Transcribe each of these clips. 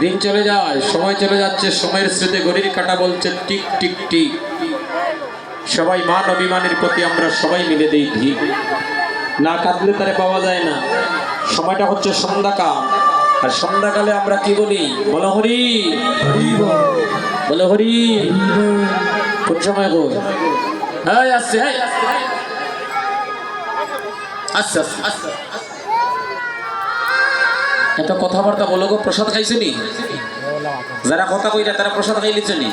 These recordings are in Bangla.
দিন চলে যায়, সময় চলে যাচ্ছে, সময়ের স্মৃতি ঘড়ির কাঁটা বলছে টিক টিক টিক। সবাই মান অভিমানের প্রতি আমরা সবাই মিলে দেই ধিক। না কাঁদলে তারে পাওয়া যায় না। সময়টা হচ্ছে সন্ধ্যাকাল, আর সন্ধ্যাকালে আমরা কি বলি? বলো হরি, বলো হরি। কোন সময় গো? হ্যাঁ আসছে, আচ্ছা আচ্ছা, এত কথাবার্তা বলো গো। প্রসাদ খাইছেনি? যারা কথা কইরা তারা প্রসাদ খাই লিছেনি?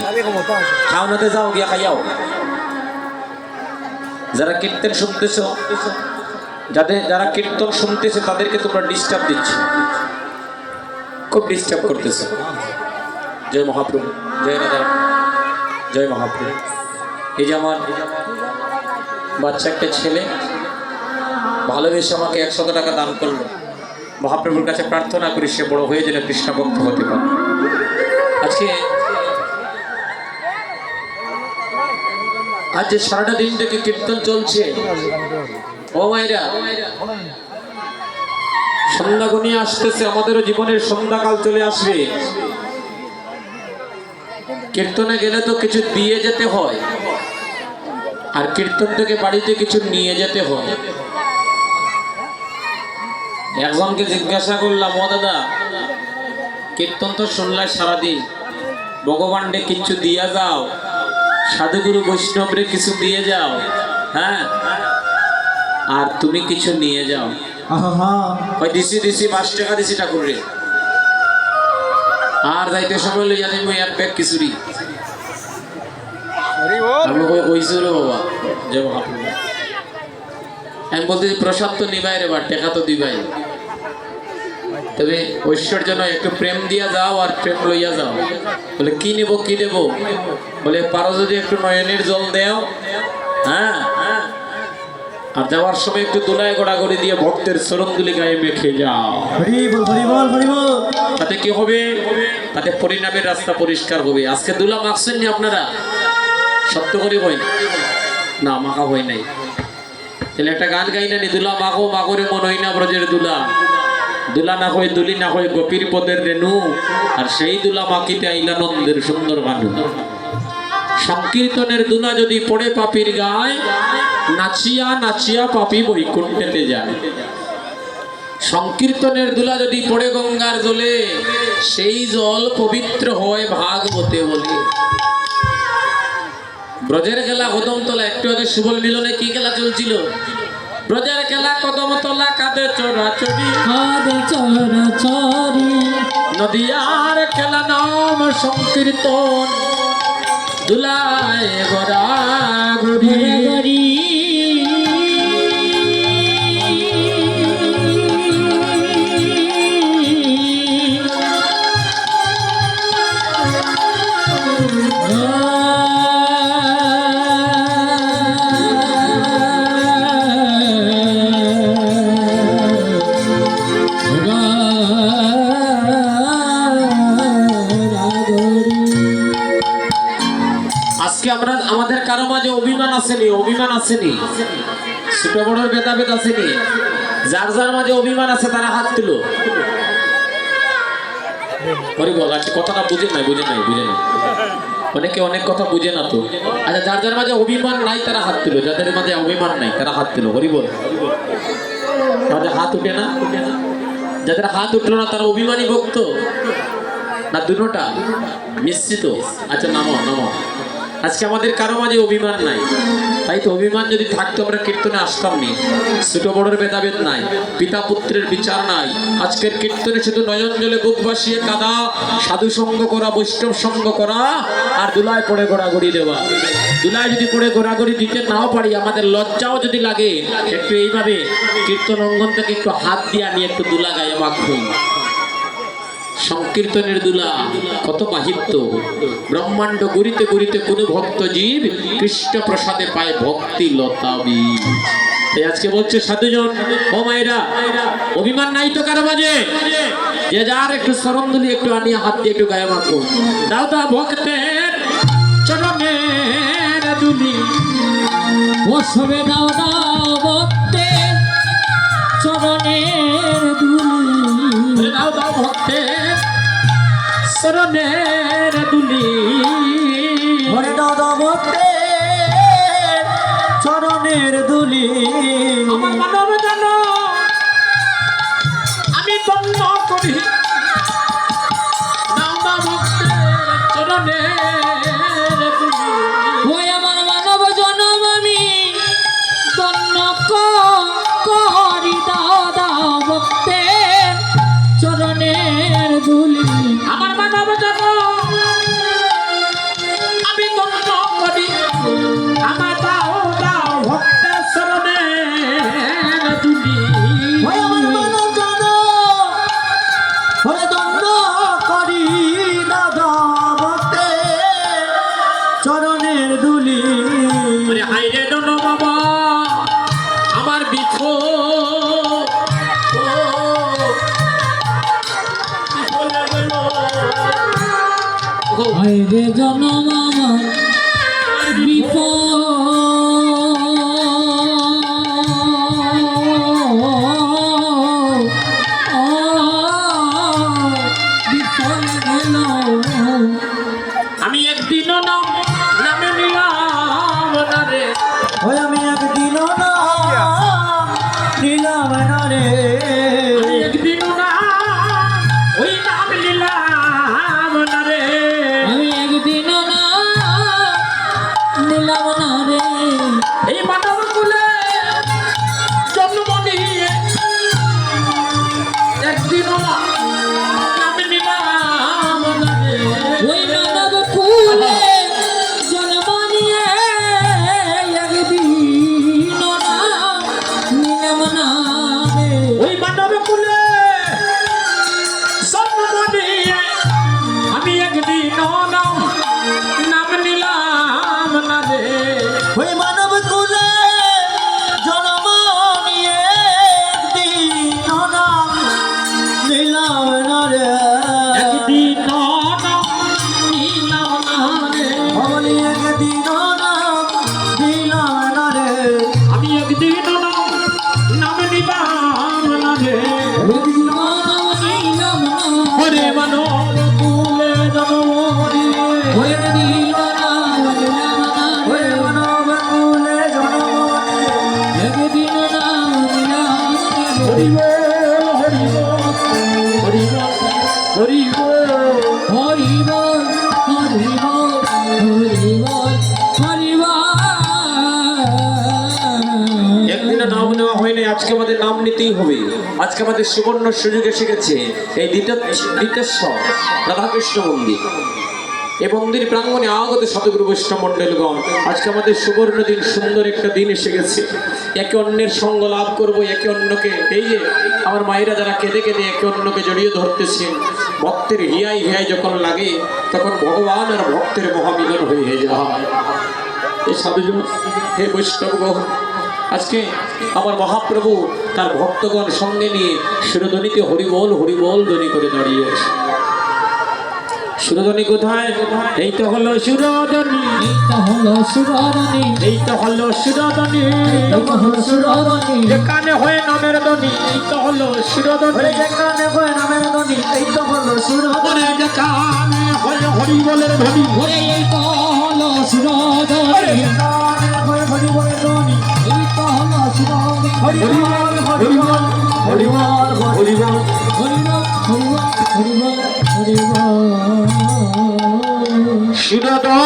খাওনাতে যাও, গিয়া খাইয়াও। যারা কীর্তন শুনতেছ, যারা কীর্তন শুনতেছে তাদেরকে তোমরা ডিস্টার্ব দিচ্ছ, খুব ডিস্টার্ব করতেছ। জয় মহাপ্রভু, জয় রাধা, জয় মহাপ্রভু। এই যে আমার বাচ্চা একটা ছেলে ভালোবেসে আমাকে 100 টাকা দান করলো। মহাপ্রভুর কাছে প্রার্থনা করি সে বড় হয়ে যেন কৃষ্ণ ভক্ত হতে পারে। আজকে আজ যে সারাটা দিন থেকে কীর্তন চলছে, ও মায়েরা, সন্ধ্যা ঘনিয়ে আসতেছে, আমাদেরও জীবনের সন্ধ্যাকাল চলে আসবে। কীর্তনে গেলে তো কিছু দিয়ে যেতে হয়, আর কীর্তন থেকে বাড়িতে কিছু নিয়ে যেতে হয়। একজনকে জিজ্ঞাসা করলাম, ও দাদা, কীর্তন তো শুনলাই সারাদিন, ভগবানকে কিছু দিয়া যাও, সাধুগুরু বৈষ্ণবরে কিছু দিয়ে যাও, হ্যাঁ, আর তুমি কিছু নিয়ে যাও। দিছি দিছি 5 টাকা দিছি ঠাকুরে, আর যাইতে সময় লইয়া যাইব 1 ব্যাগ খিচুড়ি। আমি কইছি রে বাবা, জয় মহাপ্রভু। আমি বলতে প্রসাদ তো নিবাই রে, বা টাকা তো দিবাই, তবে ঐশ্বর্য নয়, একটু প্রেম দিয়া যাও আর প্রেম লইয়া যাও। বলে কি নেব, কি দেব? বলে পারো যদি একটু নয়নের জল দেও, হ্যাঁ, আর যাওয়ার সময় একটু দোলায় গড়াগড়ি দিয়ে ভক্তের চরণদুলি গায়ে মেখে যাও। তাতে কি হবে? তাতে পরিণামের রাস্তা পরিষ্কার হবে। আজকে দুলা মাখছেন নি আপনারা? সত্য করে হয় না, মাখা হয় নাই। তাহলে একটা গান গাই না নি, দুলা মাখো মাখরে মন হই না ব্রজের দুলা, দুলা না হয় দুলি না হয় গোপীর পদের রেণু, আর সেই দুলা মাখিতে আইলানন্দের সুন্দর মানু। সংকীর্তনের দুলা যদি পড়ে পাপির গায়, নাচিয়া নাচিয়া পাপি বৈকুণ্ঠেতে যায়। সংকীর্তনের দুলা যদি পড়ে গঙ্গার জলে, সেই জল পবিত্র হয় ভাগবতে বলে। ব্রজের খেলা কদমতলা, একটু আগে সুবল মিলনে কি খেলা চলছিল? ব্রজের খেলা কদমতলা, কাঁদে চোরাচুরি, কাঁদে চোরাচুরি, নদিয়ার খেলা নাম সংকীর্তন, দুলায় গড়া গড়ি গড়ি। আমাদের কারো মাঝে অভিমান আসেনি, অভিমান আসেনি, ছোট বড় ভেদাভেদ আসেনি। যার যার মাঝে অভিমান আছে তারা হাত তুলো। বল, আচ্ছা কথাটা বুঝে নাই, বুঝে নাই, বুঝে নাই, অনেকে অনেক কথা বুঝে না তো। আচ্ছা, যার যার মাঝে অভিমান নাই তারা হাত তুলো, যাদের মাঝে অভিমান নাই তারা হাত তুলো। হরি বল। তাদের হাত উঠে না? যাদের হাত উঠলো না তারা অভিমানী ভক্ত না দুটোটা মিশ্রিত? আচ্ছা, নামো নামো। আজকে আমাদের কারো মাঝে অভিমান নাই, তাই তো। অভিমান যদি থাকতো আমরা কীর্তনে আসতাম নি। ছোট বড়ের ভেদাভেদ নাই, পিতা পুত্রের বিচার নাই। আজকের কীর্তনে শুধু নয়ন জলে বুক ভাসিয়ে কাদা, সাধু সঙ্গ করা, বৈষ্ণব সঙ্গ করা, আর দুলায় পড়ে ঘোরাঘুরি দেওয়া। দুলায় যদি পড়ে ঘোরাঘুরি দিতে নাও পারি, আমাদের লজ্জাও যদি লাগে, একটু এইভাবে কীর্তন অঙ্গন থেকে একটু হাত দিয়ে নিয়ে একটু দুলা গায়ে মাখুন। সংকীর্তনের দুলা কত মাহিত্য। ব্রহ্মাণ্ড ঘুরিতে ঘুরিতে কোন ভক্ত জীব কৃষ্ণ প্রসাদে পায় ভক্তি লতা বীজ। আজকে বলছে সাধুজন, ও মায়েরা, অভিমান নাই তো কারো মাঝে? যে যার একটু চরণদুলি একটু আনিয়ে হাত দিয়ে একটু গায়ে মাখো। দাও দা ভক্তের চরণের দুলি, বসবে দাও দাও ভক্তের চরণের দুলি, দাও দাও ভক্তের চরণের দুলি ওরে দাদা ভক্তে চরণের দুলি আমার মানব জানো আমি ধন্য করি দাদা ভক্তের চরণের দুলি ওই আমার মানব জনম আমি ধন্য করি দাদা ভক্তে চরণের দুলি আমার মানব জানো আমি ধন্য করি আমার দাও দাও ভক্তের চরণের দুলি ওই আমার মানব জনম ওরে ধন্য করি দাদা ভক্তে চরণের দুলি ওরে হাইরে ডন বাবা আমার বিঠো হায়রে জনম আমার বিফল গেল আমি একদিনও নামে নিলাম না রে ওই আমি একদিন না নিলাম না রে আমি একদিনও না ওই নাম নিলাম না রে আমি একদিন না নিলাম না রে এই মানব কুলে জন্ম নিয়ে একদিনও নাম নিলাম না রে ওই মানব কুলে জন্ম নিয়ে একদিন না নিলাম না রে ওই মানব কুলে জন্ম নিয়ে আমি একদিনও নাম নিলাম না রে ওই মানব কুলে জন্ম নিয়ে একদিন নাম নিলাম না রে একদিন নিলাম না রে আমি একদিন নাম নিলাম না রে আমি একদিন নাম নিলাম না রে একদিন নাম নিলাম না ওরে মানব কুলে জন্ম নিয়ে ওই একদিন নাম নিলাম না ওই মানব কুলে জন্ম নিয়ে একদিন নাম নিলাম না রে হরিব হরিব হরিব হরিব হরিবল হরিবল হরিবল হরিবল একদিন নাম নেওয়া হয়নি, আজকে আমাদের নাম নিতেই হবে। আজকে আমাদের সুবর্ণ সুযোগ এসে গেছে এই দ্বিতেশ্বর রাধাকৃষ্ণ মন্দির। এই মন্দির প্রাঙ্গণে আগত শতগুরু বৈষ্ণব মণ্ডলগণ, আজকে আমাদের সুবর্ণ দিন, সুন্দর একটা দিন এসে গেছে। একে অন্যের সঙ্গ লাভ করবো, একে অন্যকে, এই যে আমার মায়েরা যারা কেঁদে কেঁদে একে অন্যকে জড়িয়ে ধরতেছেন, ভক্তের হিয়াই হিয়াই যখন লাগে তখন ভগবান আর ভক্তের মহামিলন হয়ে যায়। এই সাধুজন, হে বৈষ্ণবগণ, আজকে আমার মহাপ্রভু তার ভক্তগণ সঙ্গে নিয়ে সুরধ্বনিতে হরিবল হরিবল ধ্বনি করে দাঁড়িয়ে আছে। সুরধ্বনি কোথায়? এই তো হলো সুরধ্বনি, এই তো হলো সুরধ্বনি, এই তো হলো সুরধ্বনি, এই তো হলো সুরধ্বনি, যেখানে হয়ে নামের ধ্বনি, এই তো হলো সুরধ্বনি, যেখানে হয়ে নামের ধ্বনি, এই তো হলো সুরধ্বনি, যেখানে হয়ে হরিবলের ধ্বনি, ওরে এই তো হলো সুরধ্বনি, যেখানে হয়ে হরিবলের ধ্বনি, এই তো হলো সুরধ্বনি, হরিবল হরিবল হরিবল হরিবল হরিবল হরিবল হরিবল হরিবল সুরধ্বনি।